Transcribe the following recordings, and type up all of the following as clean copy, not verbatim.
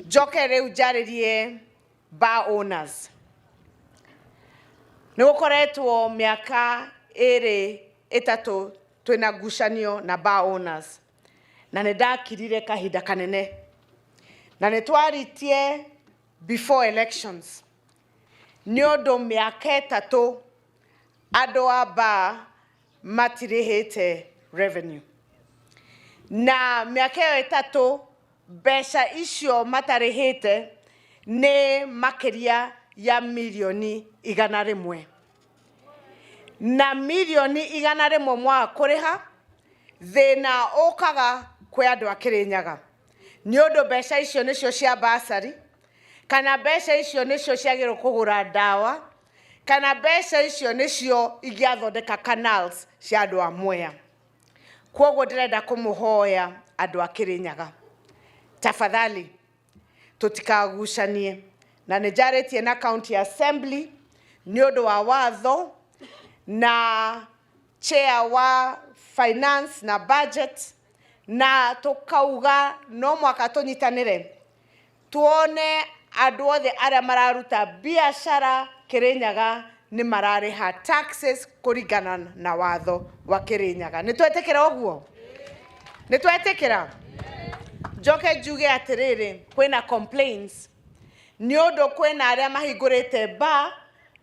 Jokere ujaririe bar owners. Nukoretwo miaka etatu twina gucanio na bar owners. Na nindakirire kahinda kanene. Na nitwaritie before elections. Nyondo miaka etatu andu a bar matirihite revenue. Na miaka etatu mbeca icio matarihite ni makiria ya milioni 100. Na milioni 100 mwa kuriha thina okaga kwe andu akirinyaga. Ni undu mbeca icio nicio cia basari, kana mbeca icio nicio ciagirwo kugura dawa, kana mbeca icio nicio igiathondeka canals cia andu a Mwea. Kwoguo ndirenda kumuhoya andu akirinyaga, tafadhali tutikagucanie. Na nijaritie na county assembly ni undu wa watho na chair wa finance na budget, na tukauga no mwaka tunyitanire tuone andu othe aria mararuta biashara Kirinyaga ni marariha taxes kuringana na watho wa Kirinyaga. Nitwetekera oguo? Nitwetekera? Joke njuge atiriri kwina complaints ni undu kwina aria mahingurite bar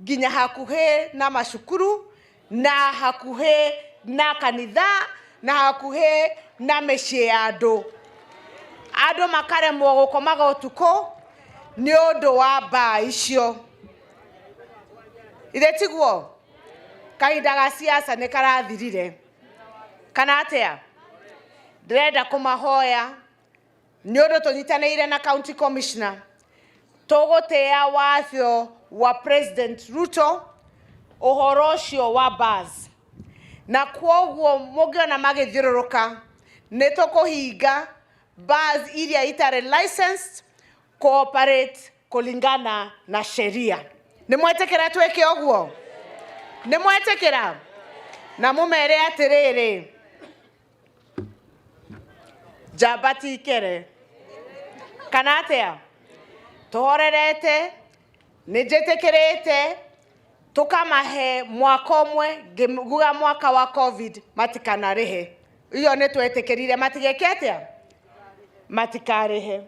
ginya hakuhe na mashukuru na hakuhe na kanitha na hakuhe na mecii ya andu makaremwo gukomaga utuko ni undu wa bar icio. Ithetiguo kahinda ga siasa ni karathirire kana atia? Ndirenda kumahoya ni undu tunyitanire na county commissioner tugutia watho wa President Ruto uhoro ucio wa bars, na kwoguo mungiona magithiururuka ni tukuhinga bars iria itare licensed cooperate kulingana na sheria. Ni mwetekera tweke oguo? Ni mwetekera? Na mumere atiriri jabati ikere kana atia? Tuhorerete nijetekerete tukamahe mwaka umwe nguga mwaka wa covid matikanarehe. Iyo ni twetekerire matigeke atia? Matikarehe.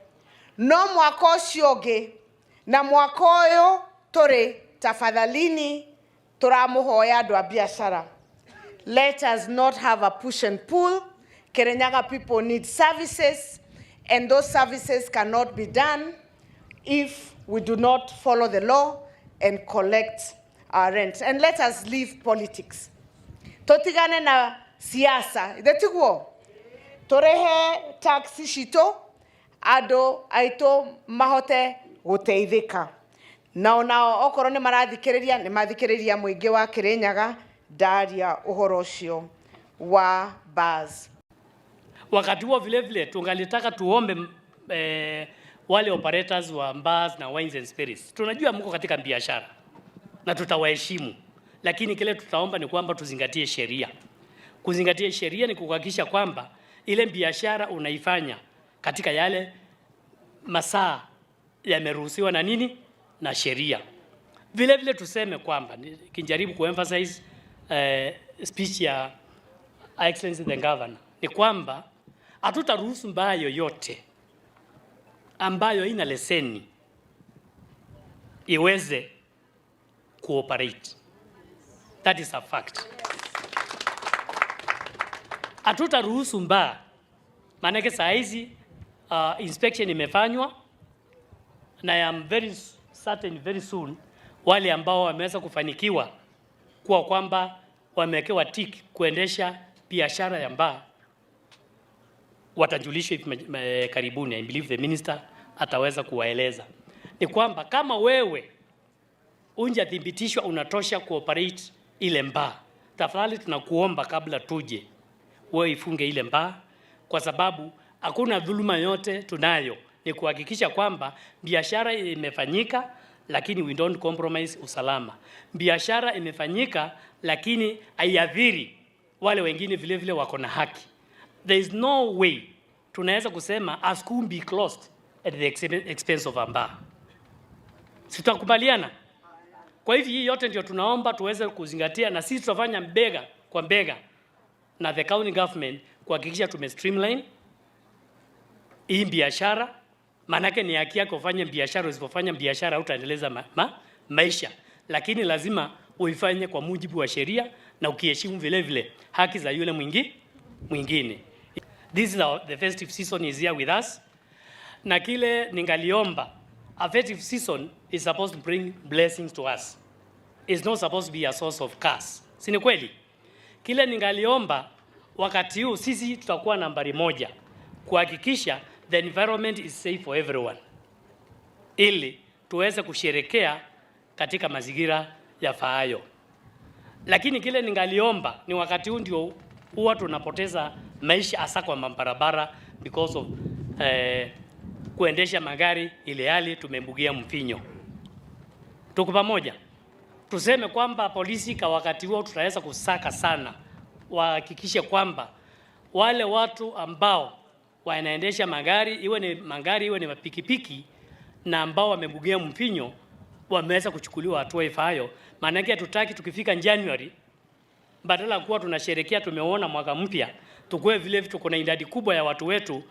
No mwaka ucio ungi na mwaka uyu turi tafadhalini turamuhoya andu a biashara. Let us not have a push and pull. Kirinyaga people need services, and those services cannot be done if we do not follow the law and collect our rent. And let us leave politics. Totigane na siasa. Ithetiguo? Turehe taxi shito ado aito mahote guteithika. Na okoro ni marathikiriria muingi wa Kirinyaga ndaria uhoro ucio wa bars. Wakati huo vile vile tungalitaka tuombe wale operators wa bars na wines and spirits. Tunajua mko katika biashara na tutawaheshimu, lakini kile tutaomba ni kwamba tuzingatie sheria. Kuzingatia sheria ni kuhakikisha kwamba ile biashara unaifanya katika yale masaa yameruhusiwa na nini na sheria. Vile vile tuseme kwamba kinjaribu kuemphasize speech ya Excellency the Governor ni kwamba hatutaruhusu mbaya yoyote ambayo ina leseni iweze cooperate. That is a fact. Hatutaruhusu mbaya, maana saa hizi inspection imefanywa na I am very certain very soon wale ambao wameweza kufanikiwa kwa kwamba wamewekewa tick kuendesha biashara ya mbaa watajulishwa karibuni. I believe the minister ataweza kuwaeleza ni kwamba kama wewe unjathibitishwa unatosha cooperate ile mbaa, tafadhali tunakuomba kabla tuje wewe ifunge ile mbaa, kwa sababu hakuna dhuluma yote tunayo, ni kuhakikisha kwamba biashara imefanyika lakini we don't compromise usalama. Biashara imefanyika lakini haiadhiri wale wengine vile vile wako na haki. There is no way tunaweza kusema a school be closed at the expense of Amba. Sitakubaliana. Kwa hivyo hii yote ndio tunaomba tuweze kuzingatia, na sisi tutafanya bega kwa bega na the county government kuhakikisha streamline hii biashara. Manake ni haki yako kufanya biashara, usipofanya biashara utaendeleza maisha, lakini lazima uifanye kwa mujibu wa sheria na ukiheshimu vile vile haki za yule mwingine. This is the festive season is here with us. Na kile ningaliomba, a festive season is supposed to bring blessings to us. It's not supposed to be a source of curse. Si ni kweli? Kile ningaliomba, wakati huu sisi tutakuwa nambari moja kuhakikisha the environment is safe for everyone, ili tuweze kusherekea katika mazingira yafaayo. Lakini kile ningaliomba ni wakati huu ndio huwa tunapoteza maisha hasa kwa barabara because of kuendesha magari ile hali tumembugia mfinyo. Tuko pamoja. Tuseme kwamba polisi kwa wakati huo tutaweza kusaka sana, wahakikishe kwamba wale watu ambao wanaendesha magari, iwe ni mapikipiki, na ambao wamebugia mfinyo wameweza kuchukuliwa hatua ifaayo. Maana yake hatutaki tukifika January, badala kuwa tunasherehekea tumeona mwaka mpya, tukue vile tuko na idadi kubwa ya watu wetu